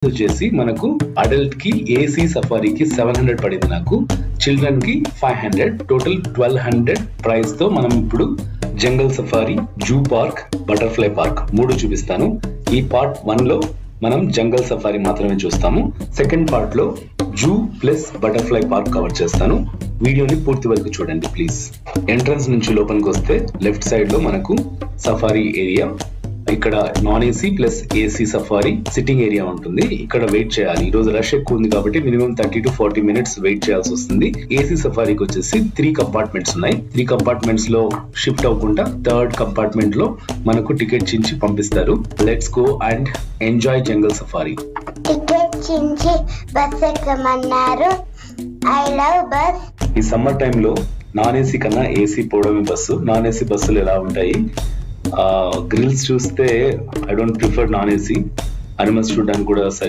వచ్చేసి మనకు అడల్ట్ కి ఏసీ సఫారీకి 700 పడింది, నాకు చిల్డ్రన్ కి 500, టోటల్ 1200 ప్రైస్ తో మనం ఇప్పుడు జంగల్ safari, zoo park, butterfly park 3 చూపిస్తాను. ఈ పార్ట్ 1 లో మనం జంగల్ సఫారీ మాత్రమే చూస్తాము. సెకండ్ పార్ట్ లో zoo plus butterfly park cover చేస్తాను. వీడియోని పూర్తి వరకు చూడండి ప్లీజ్. ఎంట్రన్స్ నుంచి లోపలికి వస్తే లెఫ్ట్ సైడ్ లో మనకు సఫారీ ఏరియా, ఇక్కడ non AC plus AC safari sitting area ఉంటుంది. ఇక్కడ వెయిట్ చేయాలి, ఈ రోజు రష్ ఎక్కువ ఉంది కాబట్టి మినిమం 30 to 40 minutes వెయిట్ చేయాల్సి వస్తుంది. ఏసీ సఫారీకి వచ్చేసి 3 కంపార్ట్మెంట్స్ ఉన్నాయి. 3 కంపార్ట్మెంట్స్ లో షిఫ్ట్ అవ్వకుండా థర్డ్ కంపార్ట్మెంట్ లో మనకు టికెట్ చించి పంపిస్తారు. Let's go and enjoy jungle safari. Ticket చించి బస్ ఎక్కమన్నారు. I love bus. ఈ సమ్మర్ టైమ్ లో నాన్ ఏసీ కన్నా ఏసీ పోవడమే బస్సు. నాన్ ఏసీ బస్సులు ఎలా ఉంటాయి, గ్రిల్స్ చూస్తే I don't prefer non AC. Animals చూడడానికి కూడా సరి